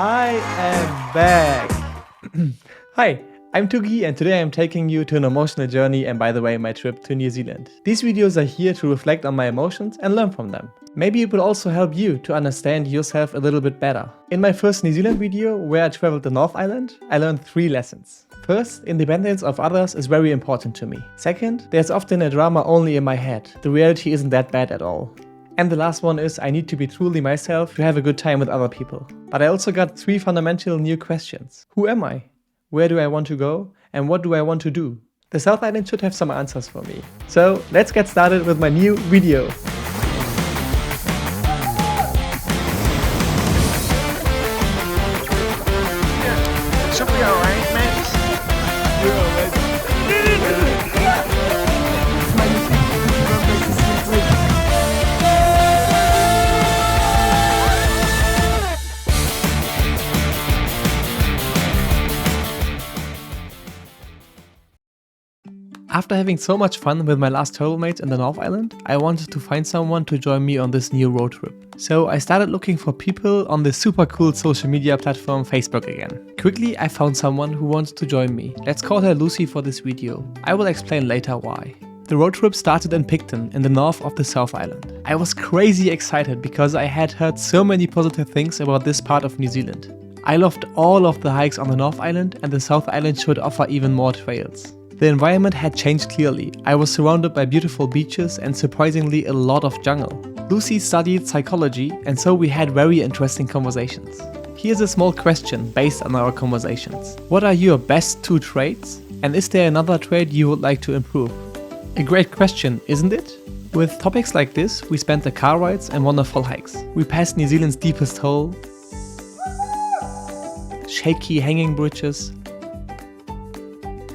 I am back. Hi, I'm Tugi and today I'm taking you to an emotional journey and, by the way, my trip to New Zealand. These videos are here to reflect on my emotions and learn from them. Maybe it will also help you to understand yourself a little bit better. In my first New Zealand video, where I traveled the North Island, I learned 3 lessons. First, independence of others is very important to me. Second, there's often a drama only in my head. The reality isn't that bad at all. And the last one is I need to be truly myself to have a good time with other people. But I also got 3 fundamental new questions. Who am I? Where do I want to go? And what do I want to do? The South Island should have some answers for me. So let's get started with my new video. Should be alright, Max. You're alright. After having so much fun with my last travel mates in the North Island, I wanted to find someone to join me on this new road trip. So I started looking for people on the super cool social media platform Facebook again. Quickly I found someone who wanted to join me. Let's call her Lucy for this video. I will explain later why. The road trip started in Picton in the north of the South Island. I was crazy excited because I had heard so many positive things about this part of New Zealand. I loved all of the hikes on the North Island and the South Island should offer even more trails. The environment had changed clearly. I was surrounded by beautiful beaches and surprisingly a lot of jungle. Lucy studied psychology and so we had very interesting conversations. Here's a small question based on our conversations. What are your best 2 traits? And is there another trait you would like to improve? A great question, isn't it? With topics like this, we spent the car rides and wonderful hikes. We passed New Zealand's deepest hole, shaky hanging bridges,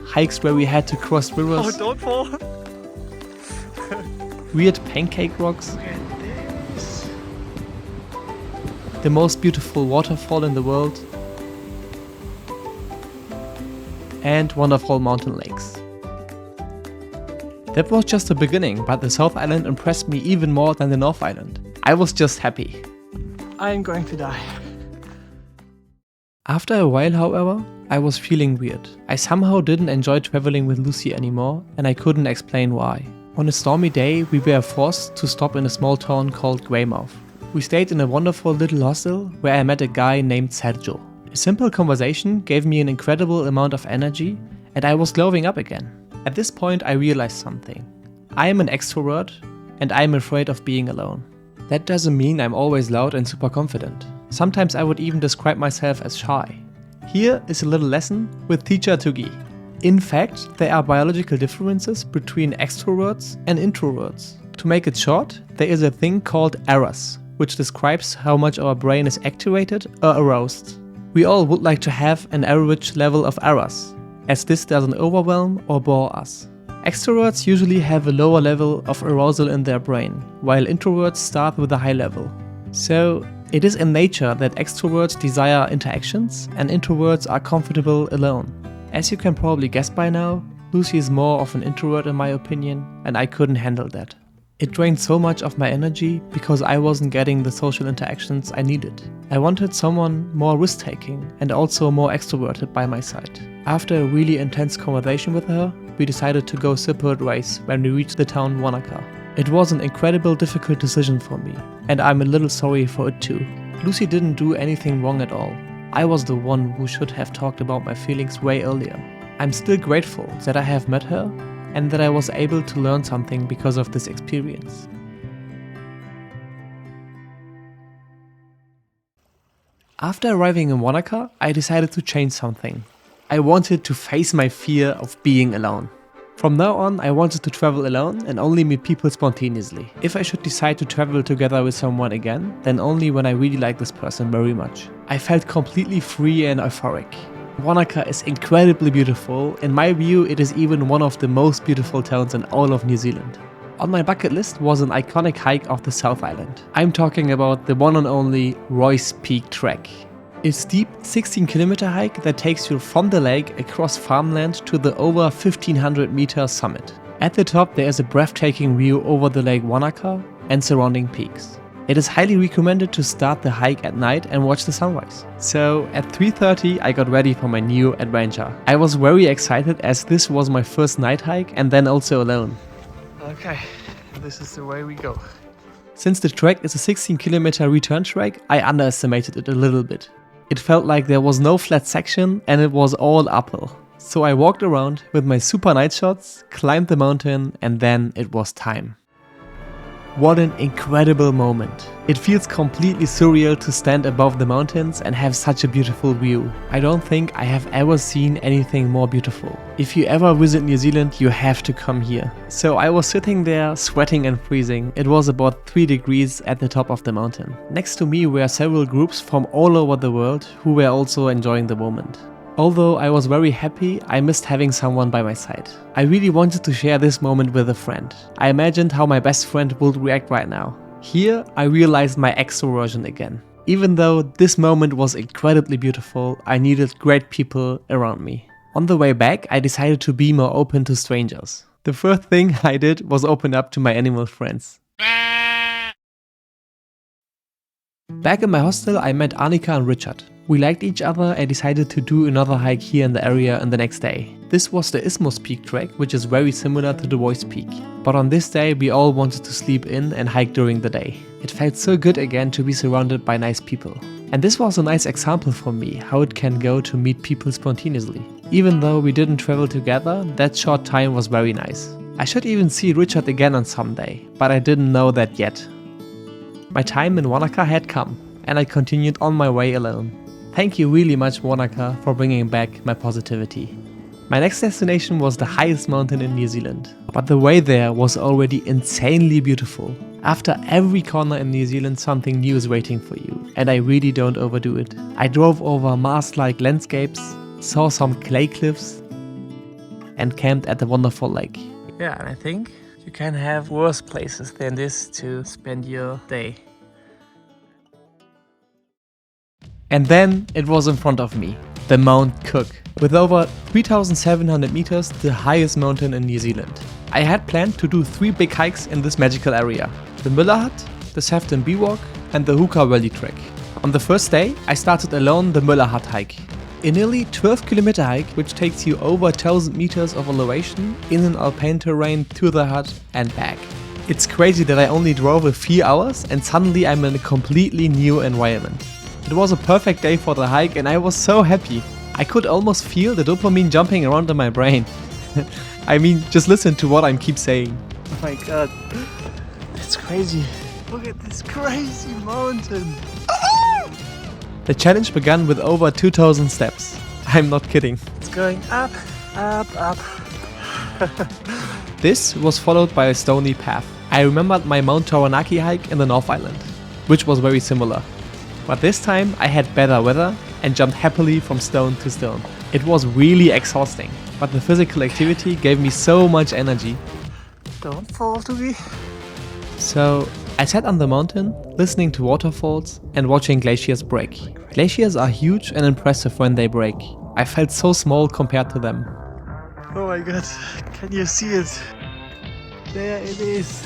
hikes where we had to cross rivers. Oh, don't fall. Weird pancake rocks. The most beautiful waterfall in the world. And wonderful mountain lakes. That was just the beginning, but the South Island impressed me even more than the North Island. I was just happy. I'm going to die. After a while, however, I was feeling weird. I somehow didn't enjoy traveling with Lucy anymore and I couldn't explain why. On a stormy day, we were forced to stop in a small town called Greymouth. We stayed in a wonderful little hostel where I met a guy named Sergio. A simple conversation gave me an incredible amount of energy and I was glowing up again. At this point I realized something. I am an extrovert and I am afraid of being alone. That doesn't mean I'm always loud and super confident. Sometimes I would even describe myself as shy. Here is a little lesson with teacher Tugi. In fact, there are biological differences between extroverts and introverts. To make it short, there is a thing called eros, which describes how much our brain is activated or aroused. We all would like to have an average level of eros, as this doesn't overwhelm or bore us. Extroverts usually have a lower level of arousal in their brain, while introverts start with a high level. So, it is in nature that extroverts desire interactions and introverts are comfortable alone. As you can probably guess by now, Lucy is more of an introvert in my opinion, and I couldn't handle that. It drained so much of my energy because I wasn't getting the social interactions I needed. I wanted someone more risk-taking and also more extroverted by my side. After a really intense conversation with her, we decided to go separate ways when we reached the town Wanaka. It was an incredible difficult decision for me, and I'm a little sorry for it too. Lucy didn't do anything wrong at all. I was the one who should have talked about my feelings way earlier. I'm still grateful that I have met her and that I was able to learn something because of this experience. After arriving in Wanaka, I decided to change something. I wanted to face my fear of being alone. From now on, I wanted to travel alone and only meet people spontaneously. If I should decide to travel together with someone again, then only when I really like this person very much. I felt completely free and euphoric. Wanaka is incredibly beautiful. In my view, it is even one of the most beautiful towns in all of New Zealand. On my bucket list was an iconic hike of the South Island. I'm talking about the one and only Royce Peak Trek. A steep 16-kilometer hike that takes you from the lake across farmland to the over 1500-meter summit. At the top there is a breathtaking view over the Lake Wanaka and surrounding peaks. It is highly recommended to start the hike at night and watch the sunrise. So at 3:30 I got ready for my new adventure. I was very excited as this was my first night hike and then also alone. Okay, this is the way we go. Since the trek is a 16-kilometer return trek, I underestimated it a little bit. It felt like there was no flat section and it was all uphill. So I walked around with my super night shots, climbed the mountain, and then it was time. What an incredible moment. It feels completely surreal to stand above the mountains and have such a beautiful view. I don't think I have ever seen anything more beautiful. If you ever visit New Zealand, you have to come here. So I was sitting there, sweating and freezing. It was about 3 degrees at the top of the mountain. Next to me were several groups from all over the world who were also enjoying the moment. Although I was very happy, I missed having someone by my side. I really wanted to share this moment with a friend. I imagined how my best friend would react right now. Here, I realized my extroversion again. Even though this moment was incredibly beautiful, I needed great people around me. On the way back, I decided to be more open to strangers. The first thing I did was open up to my animal friends. Back in my hostel, I met Annika and Richard. We liked each other and decided to do another hike here in the area on the next day. This was the Isthmus Peak trek, which is very similar to the Voice Peak. But on this day, we all wanted to sleep in and hike during the day. It felt so good again to be surrounded by nice people. And this was a nice example for me, how it can go to meet people spontaneously. Even though we didn't travel together, that short time was very nice. I should even see Richard again on some day, but I didn't know that yet. My time in Wanaka had come, and I continued on my way alone. Thank you really much, Wanaka, for bringing back my positivity. My next destination was the highest mountain in New Zealand, but the way there was already insanely beautiful. After every corner in New Zealand, something new is waiting for you, and I really don't overdo it. I drove over mast-like landscapes, saw some clay cliffs, and camped at the wonderful lake. Yeah, and I think you can have worse places than this to spend your day. And then it was in front of me, the Mount Cook. With over 3,700 meters, the highest mountain in New Zealand. I had planned to do 3 big hikes in this magical area. The Muller Hut, the Sefton Biwak and the Huka Valley Trek. On the first day, I started alone the Muller Hut hike. A nearly 12-kilometer hike which takes you over 1,000 meters of elevation in an alpine terrain to the hut and back. It's crazy that I only drove a few hours and suddenly I'm in a completely new environment. It was a perfect day for the hike and I was so happy. I could almost feel the dopamine jumping around in my brain. I mean, just listen to what I keep saying. Oh my god, it's crazy. Look at this crazy mountain. The challenge began with over 2,000 steps. I'm not kidding. It's going up, up, up. This was followed by a stony path. I remembered my Mount Taranaki hike in the North Island, which was very similar. But this time I had better weather and jumped happily from stone to stone. It was really exhausting, but the physical activity gave me so much energy. Don't fall to me. So I sat on the mountain, listening to waterfalls and watching glaciers break. Glaciers are huge and impressive when they break. I felt so small compared to them. Oh my god, can you see it? There it is.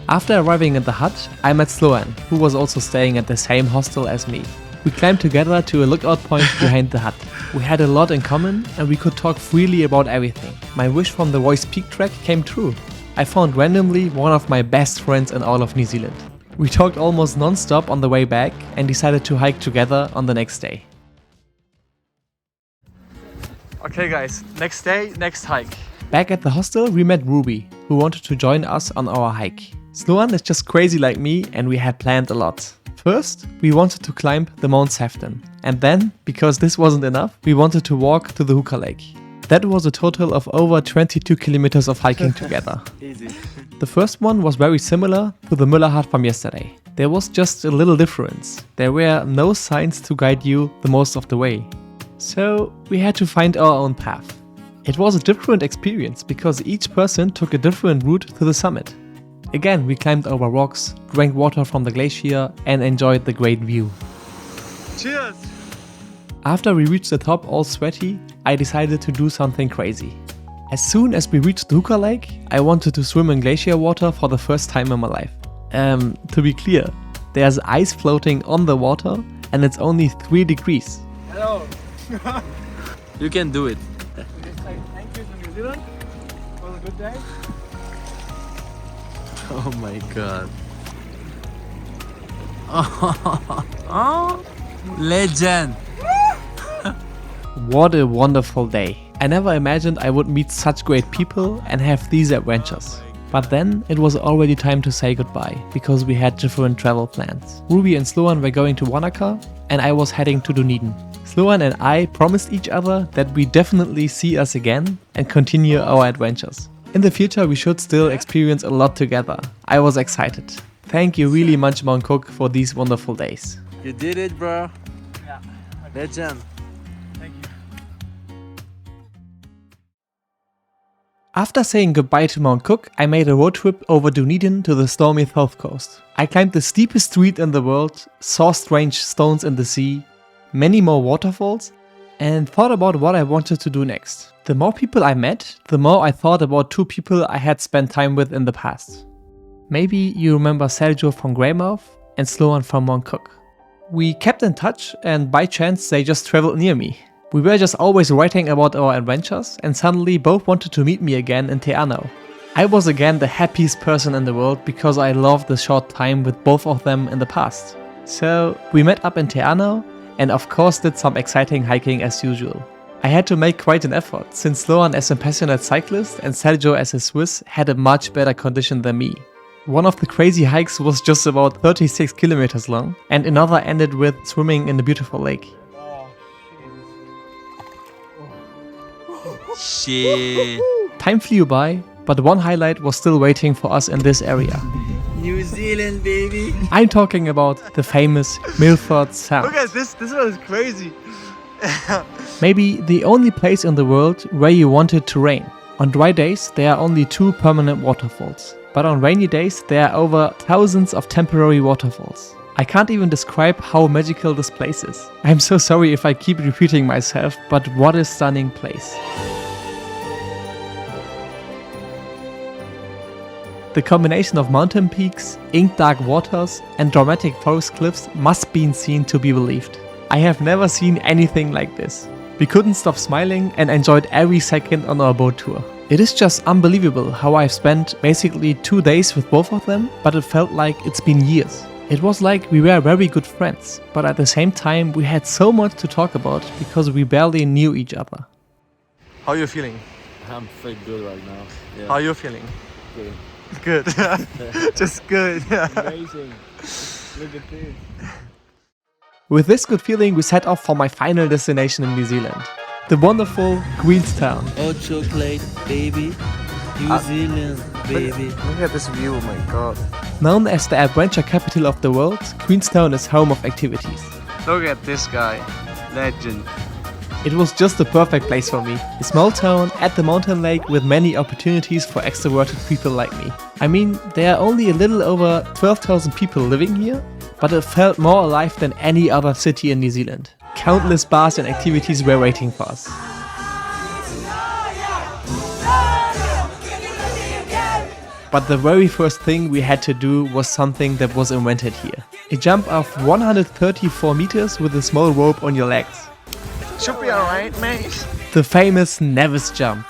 After arriving at the hut, I met Sloan, who was also staying at the same hostel as me. We climbed together to a lookout point behind the hut. We had a lot in common and we could talk freely about everything. My wish from the Voice Peak trek came true. I found randomly one of my best friends in all of New Zealand. We talked almost non-stop on the way back and decided to hike together on the next day. Okay guys, next day, next hike. Back at the hostel, we met Ruby, who wanted to join us on our hike. Sloan is just crazy like me and we had planned a lot. First, we wanted to climb the Mount Sefton. And then, because this wasn't enough, we wanted to walk to the Huka Lake. That was a total of over 22 kilometers of hiking together. Easy. The first one was very similar to the Muller Hut from yesterday. There was just a little difference. There were no signs to guide you the most of the way. So we had to find our own path. It was a different experience because each person took a different route to the summit. Again, we climbed over rocks, drank water from the glacier and enjoyed the great view. Cheers! After we reached the top all sweaty, I decided to do something crazy. As soon as we reached the Huka Lake, I wanted to swim in glacier water for the first time in my life. To be clear, there's ice floating on the water and it's only 3 degrees. Hello. You can do it. Thank you to New Zealand. It was a good day. Oh my god. Oh, legend. What a wonderful day. I never imagined I would meet such great people and have these adventures. But then it was already time to say goodbye, because we had different travel plans. Ruby and Sloan were going to Wanaka and I was heading to Dunedin. Sloan and I promised each other that we definitely see us again and continue our adventures. In the future we should still experience a lot together. I was excited. Thank you really much Mount Cook for these wonderful days. You did it, bro. Yeah. Legend. Thank you. After saying goodbye to Mount Cook, I made a road trip over Dunedin to the stormy south coast. I climbed the steepest street in the world, saw strange stones in the sea, many more waterfalls, and thought about what I wanted to do next. The more people I met, the more I thought about 2 people I had spent time with in the past. Maybe you remember Sergio from Greymouth and Sloan from Mount Cook. We kept in touch and by chance they just traveled near me. We were just always writing about our adventures and suddenly both wanted to meet me again in Te Anau. I was again the happiest person in the world because I loved the short time with both of them in the past. So we met up in Te Anau and of course did some exciting hiking as usual. I had to make quite an effort since Sloan as a passionate cyclist and Sergio as a Swiss had a much better condition than me. One of the crazy hikes was just about 36 kilometers long and another ended with swimming in a beautiful lake. Shit. Time flew by, but one highlight was still waiting for us in this area. New Zealand, baby. I'm talking about the famous Milford Sound. Look at this. This one is crazy. Maybe the only place in the world where you want it to rain. On dry days there are only 2 permanent waterfalls, but on rainy days there are over thousands of temporary waterfalls. I can't even describe how magical this place is. I'm so sorry if I keep repeating myself, but what a stunning place. The combination of mountain peaks, ink dark waters and dramatic forest cliffs must be seen to be believed. I have never seen anything like this. We couldn't stop smiling and enjoyed every second on our boat tour. It is just unbelievable how I've spent basically 2 days with both of them, but it felt like it's been years. It was like we were very good friends, but at the same time we had so much to talk about because we barely knew each other. How are you feeling? I'm feel good right now. Yeah. How are you feeling? Good. Good. Just good. Amazing. Look at this. With this good feeling we set off for my final destination in New Zealand, the wonderful Queenstown. Oh, chocolate, baby. New Zealand, baby. Look at this view. Oh my god. Known as the adventure capital of the world, Queenstown is home of activities. Look at this guy. Legend. It was just the perfect place for me. A small town at the mountain lake with many opportunities for extroverted people like me. I mean, there are only a little over 12,000 people living here, but it felt more alive than any other city in New Zealand. Countless bars and activities were waiting for us. But the very first thing we had to do was something that was invented here. A jump of 134 meters with a small rope on your legs. Should be alright, mate. The famous Nevis jump.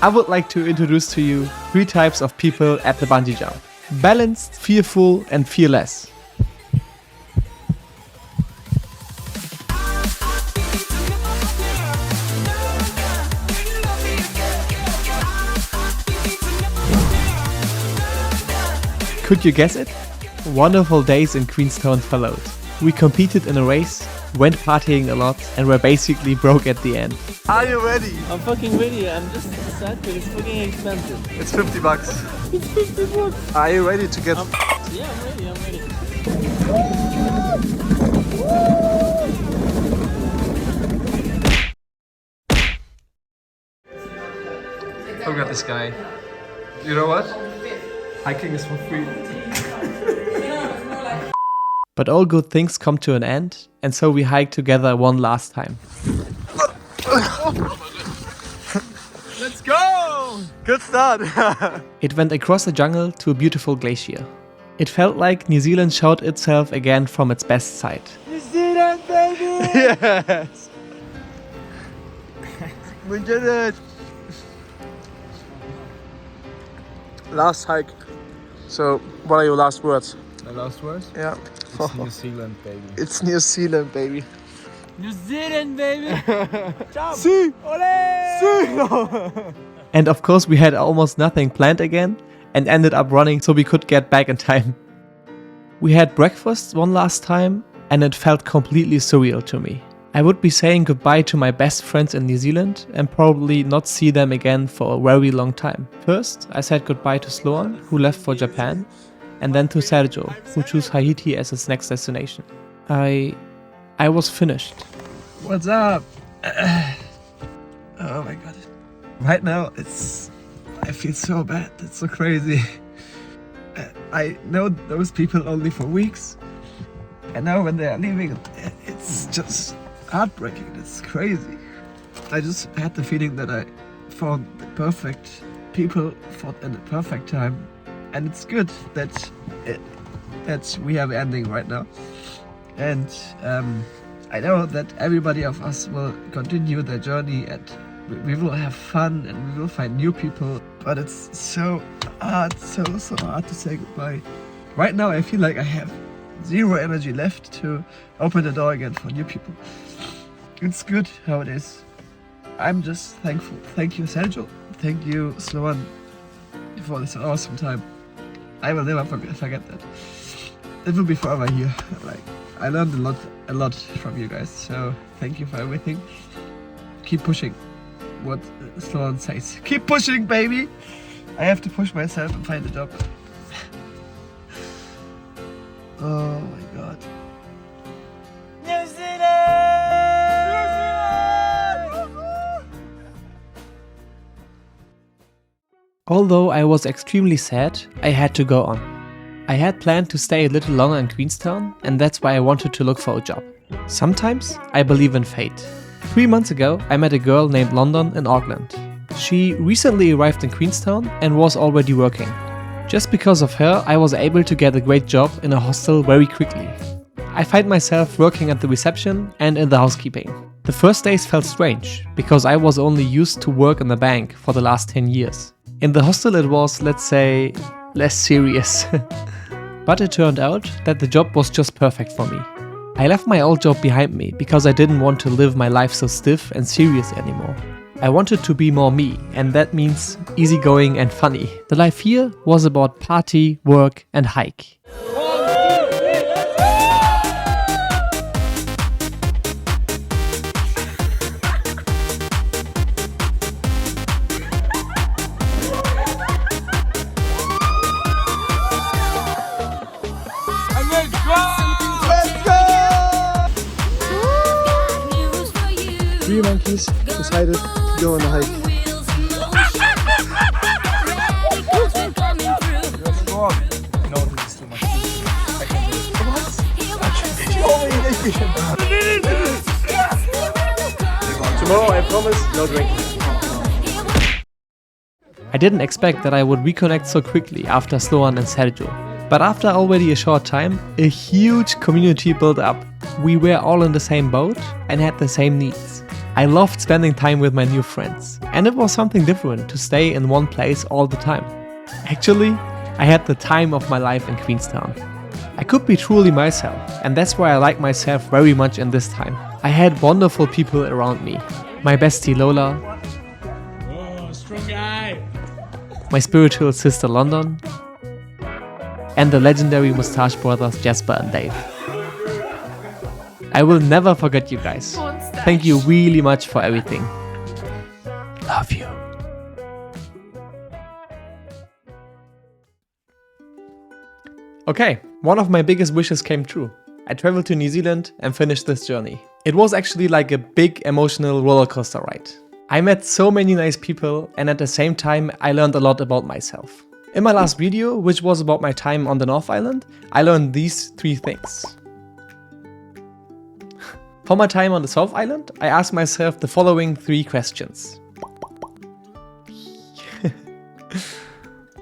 I would like to introduce to you 3 types of people at the bungee jump. Balanced, fearful and fearless. Could you guess it? Wonderful days in Queenstown followed. We competed in a race, went partying a lot and were basically broke at the end. Are you ready? I'm fucking ready. I'm just sad because it's fucking expensive. It's 50 bucks. It's 50 bucks. Are you ready to get... Yeah, I'm ready. I'm ready. Look at this guy. You know what? Hiking is for free. But all good things come to an end, and so we hiked together one last time. Let's go! Good start! It went across the jungle to a beautiful glacier. It felt like New Zealand showed itself again from its best side. New Zealand, baby! Yes! We did it! Last hike. So, what are your last words? My last words? Yeah. It's New Zealand, baby. It's New Zealand, baby. New Zealand, baby. See! See! And of course we had almost nothing planned again and ended up running so we could get back in time. We had breakfast one last time and it felt completely surreal to me. I would be saying goodbye to my best friends in New Zealand and probably not see them again for a very long time. First, I said goodbye to Sloan, who left for Japan, and then to Sergio, who chose Haiti as his next destination. I was finished. What's up? Oh my god. Right now, I feel so bad. It's so crazy. I know those people only for weeks. And now when they are leaving, it's just heartbreaking. It's crazy. I just had the feeling that I found the perfect people for in the perfect time. And it's good that we have ending right now. And I know that everybody of us will continue their journey and we will have fun and we will find new people. But it's so hard, so hard to say goodbye. Right now I feel like I have zero energy left to open the door again for new people. It's good how it is. I'm just thankful. Thank you, Sergio. Thank you, Sloan, for this awesome time. I will never forget that. It will be forever here. Like, I learned a lot from you guys. So thank you for everything. Keep pushing. What Sloan says. Keep pushing, baby. I have to push myself and find a job. Oh my god. New Zealand! Although I was extremely sad, I had to go on. I had planned to stay a little longer in Queenstown, and that's why I wanted to look for a job. Sometimes I believe in fate. 3 months ago, I met a girl named London in Auckland. She recently arrived in Queenstown and was already working. Just because of her, I was able to get a great job in a hostel very quickly. I find myself working at the reception and in the housekeeping. The first days felt strange, because I was only used to work in the bank for the last 10 years. In the hostel it was, let's say, less serious. But it turned out that the job was just perfect for me. I left my old job behind me because I didn't want to live my life so stiff and serious anymore. I wanted to be more me, and that means easygoing and funny. The life here was about party, work and hike. Three monkeys decided to go on a hike. Tomorrow I promise no drinking. I didn't expect that I would reconnect so quickly after Sloan and Sergio. But after already a short time, a huge community built up. We were all in the same boat and had the same needs. I loved spending time with my new friends, and it was something different to stay in one place all the time. Actually, I had the time of my life in Queenstown. I could be truly myself, and that's why I like myself very much in this time. I had wonderful people around me. My bestie Lola, Strong guy. my spiritual sister London, and the legendary Moustache brothers Jasper and Dave. I will never forget you guys. Thank you really much for everything. Love you. Okay, one of my biggest wishes came true. I traveled to New Zealand and finished this journey. It was actually like a big emotional roller coaster ride. I met so many nice people, and at the same time I learned a lot about myself. In my last video, which was about my time on the North Island, I learned these 3 things. For my time on the South Island, I asked myself the following 3 questions.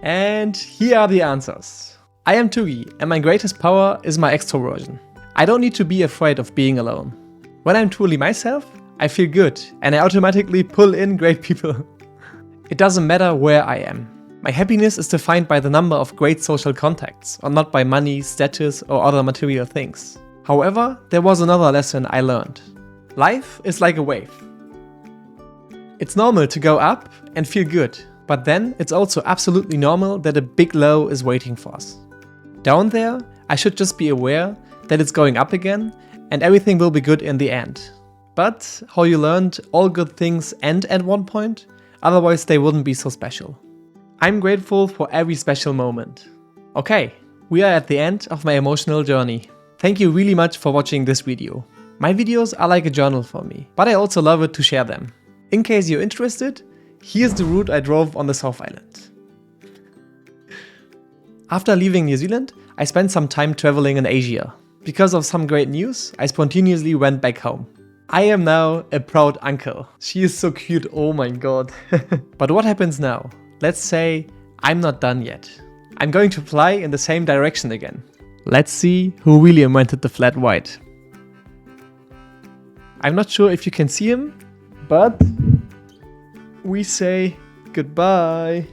And here are the answers. I am Toogie, and my greatest power is my extroversion. I don't need to be afraid of being alone. When I'm truly myself, I feel good, and I automatically pull in great people. It doesn't matter where I am. My happiness is defined by the number of great social contacts, or not by money, status, or other material things. However, there was another lesson I learned. Life is like a wave. It's normal to go up and feel good, but then it's also absolutely normal that a big low is waiting for us. Down there, I should just be aware that it's going up again and everything will be good in the end. But how you learned all good things end at one point, otherwise they wouldn't be so special. I'm grateful for every special moment. Okay, we are at the end of my emotional journey. Thank you really much for watching this video. My videos are like a journal for me, but I also love it to share them. In case you're interested, here's the route I drove on the South Island. After leaving New Zealand, I spent some time traveling in Asia. Because of some great news, I spontaneously went back home. I am now a proud uncle. She is so cute, oh my god. But what happens now? Let's say I'm not done yet. I'm going to fly in the same direction again. Let's see who really invented the flat white. I'm not sure if you can see him, but we say goodbye.